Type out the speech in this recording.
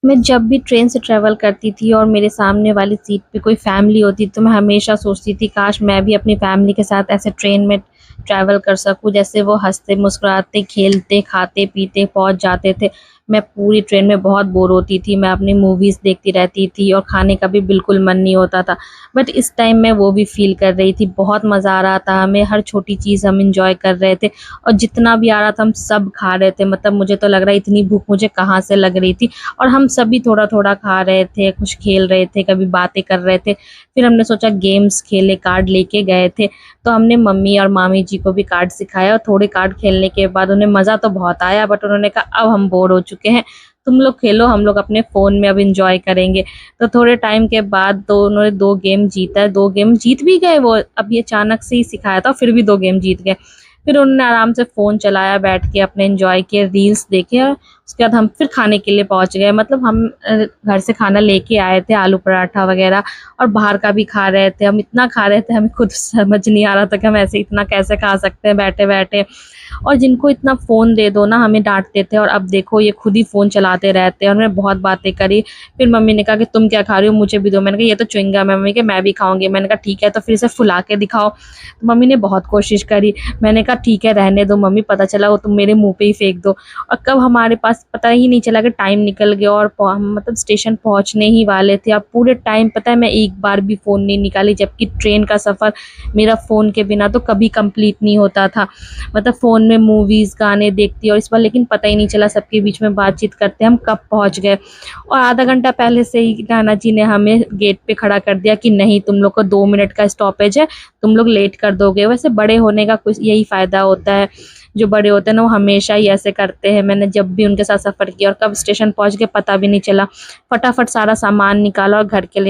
मैं जब भी ट्रेन से ट्रैवल करती थी और मेरे सामने वाली सीट पे कोई फैमिली होती तो मैं हमेशा सोचती थी काश मैं भी अपनी फैमिली के साथ ऐसे ट्रेन में ट्रैवल कर सकूं, जैसे वो हंसते मुस्कुराते खेलते खाते पीते पहुंच जाते थे। मैं पूरी ट्रेन में बहुत बोर होती थी, मैं अपनी मूवीज देखती रहती थी और खाने का भी बिल्कुल मन नहीं होता था। बट इस टाइम मैं वो भी फील कर रही थी, बहुत मज़ा आ रहा था हमें, हर छोटी चीज़ हम इंजॉय कर रहे थे और जितना भी आ रहा था हम सब खा रहे थे। मतलब मुझे तो लग रहा है इतनी भूख मुझे कहाँ से लग रही थी। और हम सभी थोड़ा-थोड़ा खा रहे थे, कुछ खेल रहे थे, कभी बातें कर रहे थे। फिर हमने सोचा गेम्स खेले, कार्ड लेके गए थे, तो हमने मम्मी और मामी जी को भी कार्ड सिखाया और थोड़े कार्ड खेलने के बाद उन्हें मज़ा तो बहुत आया, बट उन्होंने कहा अब हम बोर हो चुके हैं, तुम लोग खेलो, हम लोग अपने फ़ोन में अब एन्जॉय करेंगे। तो थोड़े टाइम के बाद तो उन्होंने 2 गेम जीता, 2 गेम जीत भी गए वो, अभी अचानक से ही सिखाया था, फिर भी 2 गेम जीत गए। फिर उन्होंने आराम से फ़ोन चलाया, बैठ के अपने एन्जॉय किए, रील्स देखे और उसके बाद हम फिर खाने के लिए पहुँच गए। मतलब हम घर से खाना लेके आए थे, आलू पराठा वग़ैरह, और बाहर का भी खा रहे थे। हम इतना खा रहे थे, हमें खुद समझ नहीं आ रहा था कि हम ऐसे इतना कैसे खा सकते हैं बैठे-बैठे। और जिनको इतना फ़ोन दे दो ना, हमें डाँटते थे, और अब देखो ये खुद ही फ़ोन चलाते रहते हैं। और हमने बहुत बातें करी। फिर मम्मी ने कहा कि तुम क्या खा रही हो? मुझे भी दो। मैंने कहा ये तो च्युइंगम है। मम्मी कहे मैं भी खाऊँगी। मैंने कहा ठीक है, तो फिर इसे फुला के दिखाओ। तो मम्मी ने बहुत कोशिश करी। मैंने कहा ठीक है रहने दो मम्मी, पता चला वो तुम मेरे मुँह पे ही फेंक दो। और कब हमारे पास पता ही नहीं चला कि टाइम निकल गया और हम मतलब स्टेशन पहुँचने ही वाले थे। अब पूरे टाइम पता है मैं एक बार भी फ़ोन नहीं निकाली, जबकि ट्रेन का सफ़र मेरा फ़ोन के बिना तो कभी कंप्लीट नहीं होता था। मतलब फ़ोन में मूवीज़ गाने देखती और इस बार लेकिन पता ही नहीं चला, सबके बीच में बातचीत करते हम कब पहुँच गए। और आधा घंटा पहले से ही नाना जी ने हमें गेट पे खड़ा कर दिया कि नहीं तुम लोग को 2 मिनट का स्टॉपेज है, तुम लोग लेट कर दोगे। वैसे बड़े होने का कुछ यही फ़ायदा होता है, जो बड़े होते हैं ना वो हमेशा ही ऐसे करते हैं। मैंने जब भी उनके साथ सफ़र किया और कब स्टेशन पहुँच गए पता भी नहीं चला। फटाफट सारा सामान निकाला और घर के लिए